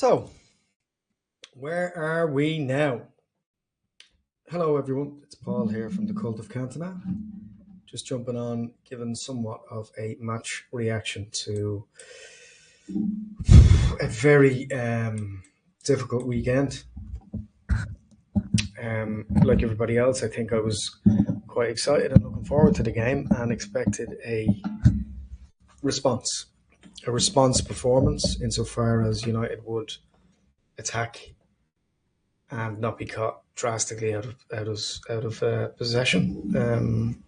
So, where are we now? Hello, everyone. It's Paul here from the Cult of Cantona. Just jumping on, giving somewhat of a match reaction to a very difficult weekend. Like everybody else, I think I was quite excited and looking forward to the game and expected a response performance insofar as United would attack and not be caught drastically out of possession.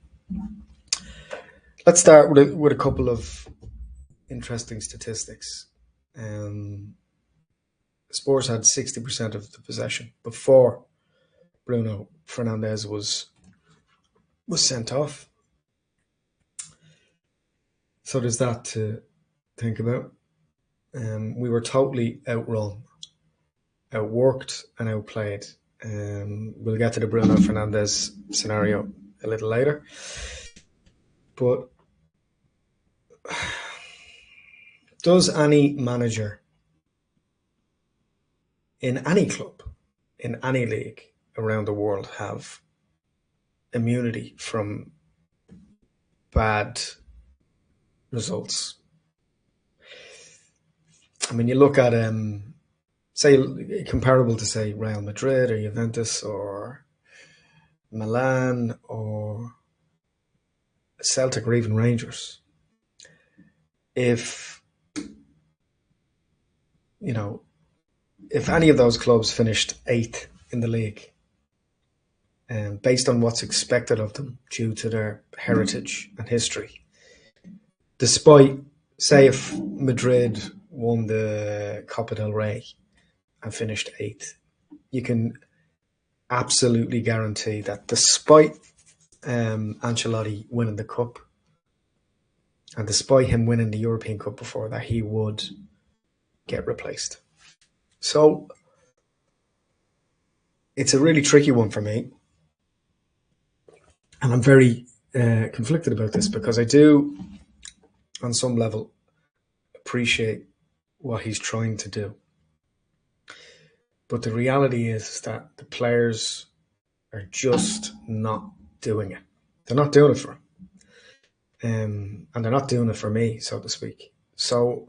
Let's start with a couple of interesting statistics. Spurs had 60% of the possession before Bruno Fernandes was sent off. So there's that to think about. We were totally outrun, outworked and outplayed. We'll get to the Bruno Fernandes scenario a little later. But does any manager in any club, in any league around the world have immunity from bad results? I mean, you look at say comparable to say Real Madrid or Juventus or Milan or Celtic or even Rangers. If any of those clubs finished 8th in the league, based on what's expected of them due to their heritage and history, despite, say, if Madrid won the Copa del Rey and finished 8th, you can absolutely guarantee that despite Ancelotti winning the Cup and despite him winning the European Cup before that, he would get replaced. So it's a really tricky one for me. And I'm very conflicted about this because I do, on some level, appreciate what he's trying to do. But the reality is that the players are just not doing it. They're not doing it for him. And they're not doing it for me, so to speak. So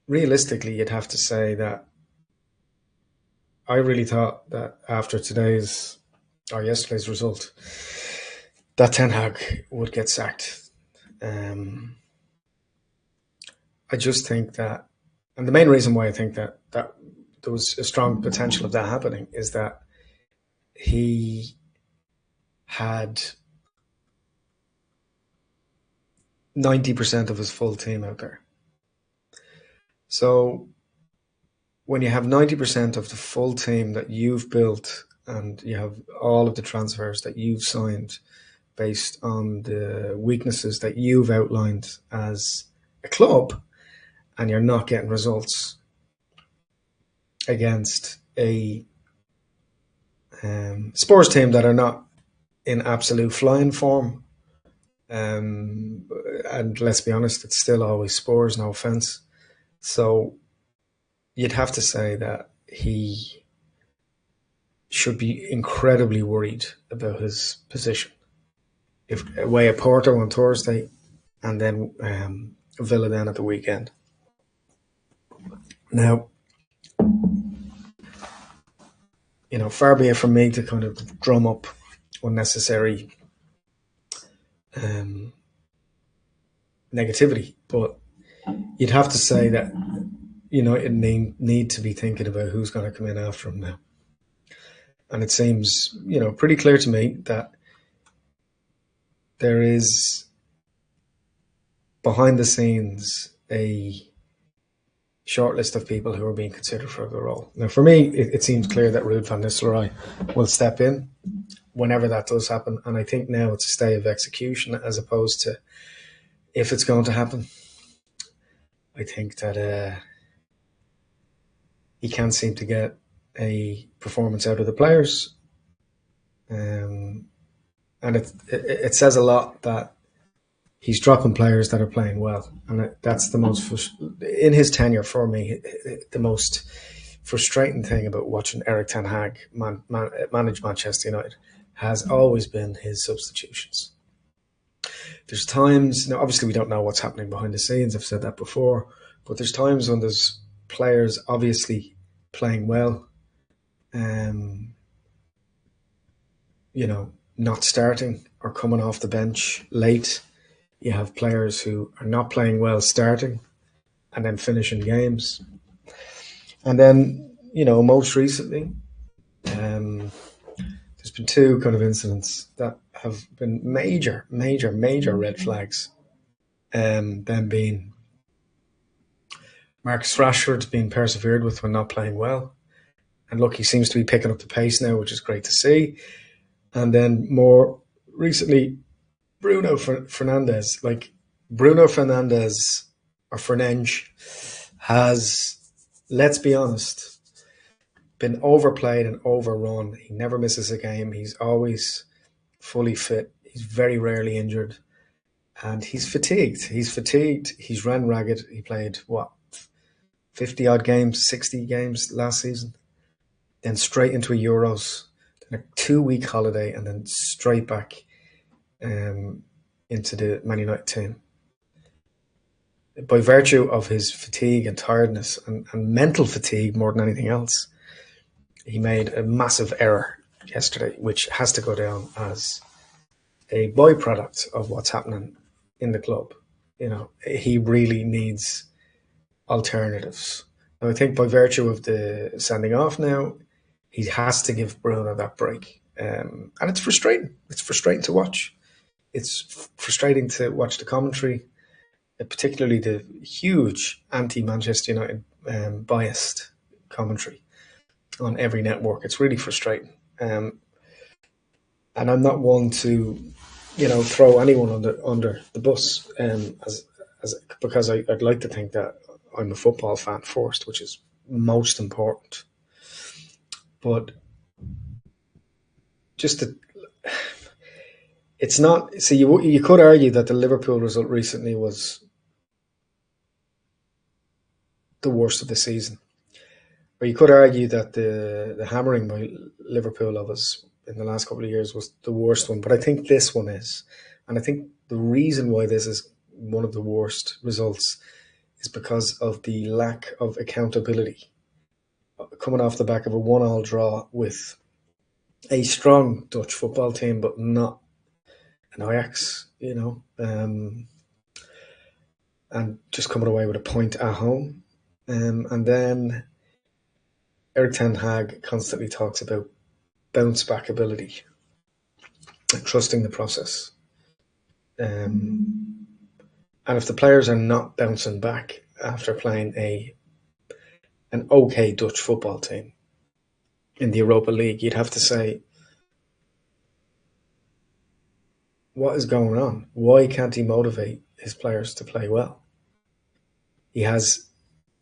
realistically, you'd have to say that I really thought that after yesterday's result, that Ten Hag would get sacked. I just think that, and the main reason why I think that there was a strong potential of that happening is that he had 90% of his full team out there. So when you have 90% of the full team that you've built and you have all of the transfers that you've signed based on the weaknesses that you've outlined as a club, and you're not getting results against a Spurs team that are not in absolute flying form, and let's be honest, it's still always Spurs, no offense. So you'd have to say that he should be incredibly worried about his position. If away at Porto on Thursday and then Villa then at the weekend. Now, far be it from me to kind of drum up unnecessary negativity, but you'd have to say that United need to be thinking about who's going to come in after him now. And it seems, pretty clear to me that there is behind the scenes a short list of people who are being considered for the role. Now, for me, it seems clear that Ruud van Nistelrooy will step in whenever that does happen. And I think now it's a stay of execution as opposed to if it's going to happen. I think that he can't seem to get a performance out of the players. And it says a lot that he's dropping players that are playing well, and that's the most in his tenure for me. The most frustrating thing about watching Erik Ten Hag manage Manchester United has always been his substitutions. There's times, now obviously we don't know what's happening behind the scenes. I've said that before, but there's times when there's players obviously playing well, um, not starting or coming off the bench late. You have players who are not playing well starting and then finishing games. And then, most recently, there's been two kind of incidents that have been major, major, major red flags. Them being Marcus Rashford being persevered with when not playing well. And look, he seems to be picking up the pace now, which is great to see. And then more recently, Bruno Fernandes. Like, Bruno Fernandes, or Fernandes, has, let's be honest, been overplayed and overrun. He never misses a game. He's always fully fit. He's very rarely injured. And he's fatigued. He's ran ragged. He played, 50 odd games, 60 games last season. Then straight into a Euros, then a 2-week holiday, and then straight back into the Man United team. By virtue of his fatigue and tiredness and mental fatigue more than anything else, he made a massive error yesterday, which has to go down as a byproduct of what's happening in the club. He really needs alternatives. And I think by virtue of the sending off now, he has to give Bruno that break. And it's frustrating. It's frustrating to watch. It's frustrating to watch the commentary, particularly the huge anti-Manchester United biased commentary on every network. It's really frustrating. And I'm not one to, throw anyone under the bus, because I'd like to think that I'm a football fan first, which is most important. But it's not. See, you could argue that the Liverpool result recently was the worst of the season, or you could argue that the hammering by Liverpool of us in the last couple of years was the worst one. But I think this one is, and I think the reason why this is one of the worst results is because of the lack of accountability coming off the back of a 1-1 draw with a strong Dutch football team, but not an Ajax, and just coming away with a point at home. And then Erik Ten Hag constantly talks about bounce back ability and trusting the process. And if the players are not bouncing back after playing an okay Dutch football team in the Europa League, you'd have to say, what is going on? Why can't he motivate his players to play well? He has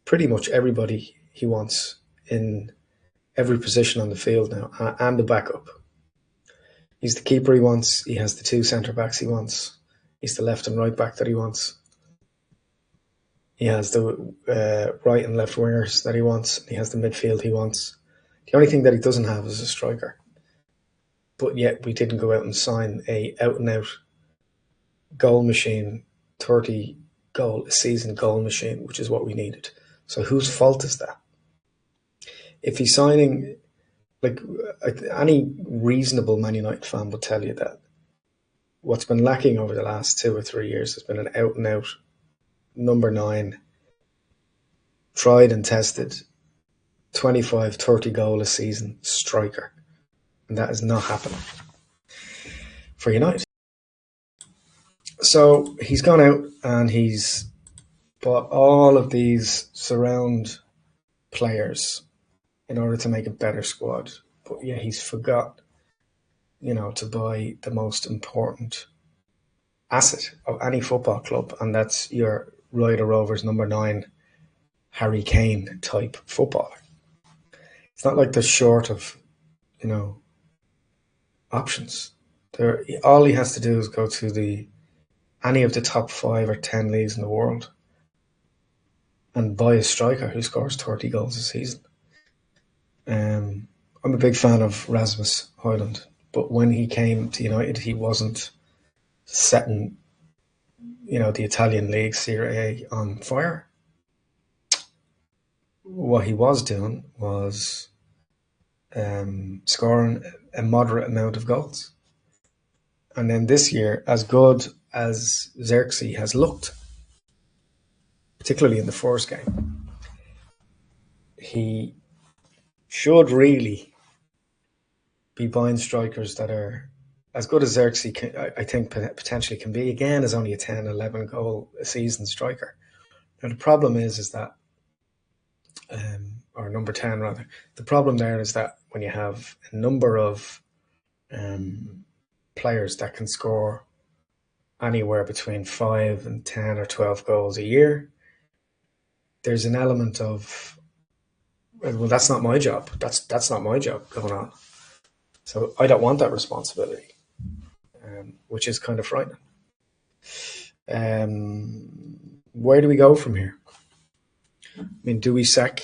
pretty much everybody he wants in every position on the field now, and the backup. He's the keeper he wants. He has the 2 centre-backs he wants. He's the left and right back that he wants. He has the right and left wingers that he wants. He has the midfield he wants. The only thing that he doesn't have is a striker. But yet we didn't go out and sign a out-and-out goal machine, 30 goal a season goal machine, which is what we needed. So whose fault is that? If he's signing, like, any reasonable Man United fan would tell you that what's been lacking over the last 2 or 3 years has been an out-and-out number 9, tried and tested, 25, 30 goal a season striker. And that is not happening for United. So he's gone out and he's bought all of these surround players in order to make a better squad. But yeah, he's forgot, to buy the most important asset of any football club, and that's your Ryder Rovers number 9 Harry Kane type footballer. It's not like they're short of, options. All he has to do is go to the any of the top 5 or 10 leagues in the world and buy a striker who scores 30 goals a season. I'm a big fan of Rasmus Højlund, but when he came to United, he wasn't setting, the Italian league, Serie A, on fire. What he was doing was scoring a moderate amount of goals. And then this year, as good as Xerxes has looked, particularly in the first game, he should really be buying strikers that are as good as Xerxes, I think, potentially can be. Again, as only a 10, 11 goal a season striker. Now, the problem is that, or number 10 rather, the problem there is that when you have a number of players that can score anywhere between 5 and 10 or 12 goals a year, there's an element of, well, that's not my job. That's not my job going on. So I don't want that responsibility, which is kind of frightening. Where do we go from here? I mean, do we sack?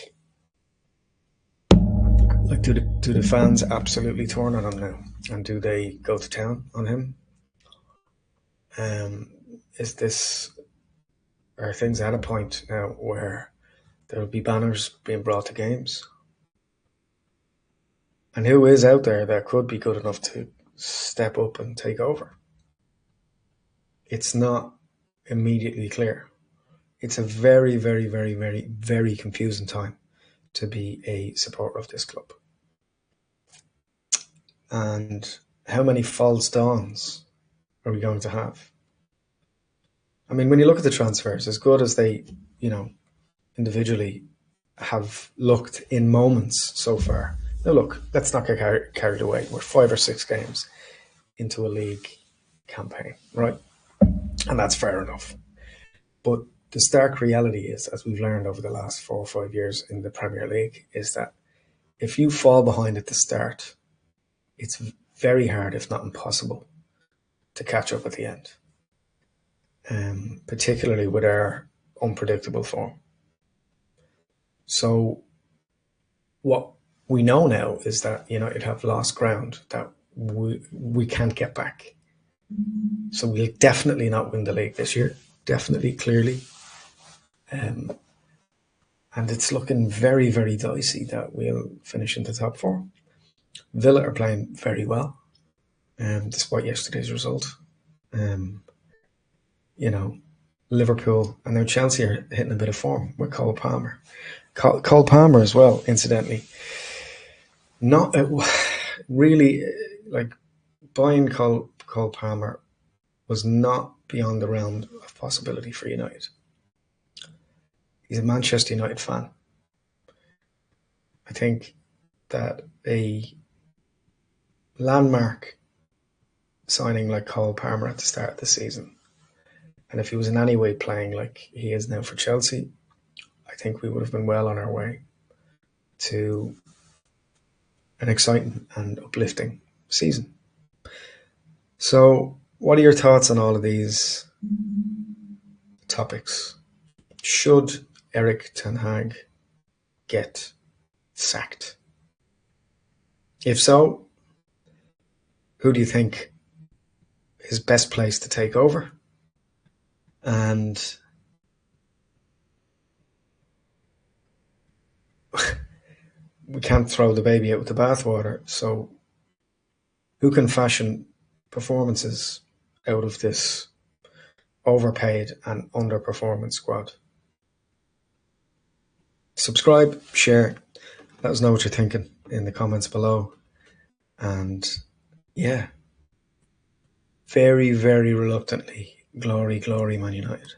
Like, do the fans absolutely turn on him now? And do they go to town on him? Are things at a point now where there will be banners being brought to games? And who is out there that could be good enough to step up and take over? It's not immediately clear. It's a very, very, very, very, very confusing time to be a supporter of this club. And how many false dawns are we going to have? I mean, when you look at the transfers, as good as they, individually have looked in moments so far. Now, look, let's not get carried away. We're 5 or 6 games into a league campaign, right? And that's fair enough. But the stark reality is, as we've learned over the last 4 or 5 years in the Premier League, is that if you fall behind at the start, it's very hard, if not impossible, to catch up at the end. Particularly with our unpredictable form. So what we know now is that United have lost ground that we can't get back. So we'll definitely not win the league this year. Definitely, clearly. And it's looking very, very dicey that we'll finish in the top 4. Villa are playing very well, despite yesterday's result. Liverpool and now Chelsea are hitting a bit of form with Cole Palmer. Cole Palmer as well, incidentally. Not really, like, buying Cole Palmer was not beyond the realm of possibility for United. He's a Manchester United fan. I think that a landmark signing like Cole Palmer at the start of the season, and if he was in any way playing like he is now for Chelsea, I think we would have been well on our way to an exciting and uplifting season. So, what are your thoughts on all of these topics? Should Erik Ten Hag get sacked? If so, who do you think is best placed to take over? And we can't throw the baby out with the bathwater, so who can fashion performances out of this overpaid and underperforming squad? Subscribe, share, let us know what you're thinking in the comments below. And yeah, very, very reluctantly, glory, glory, Man United.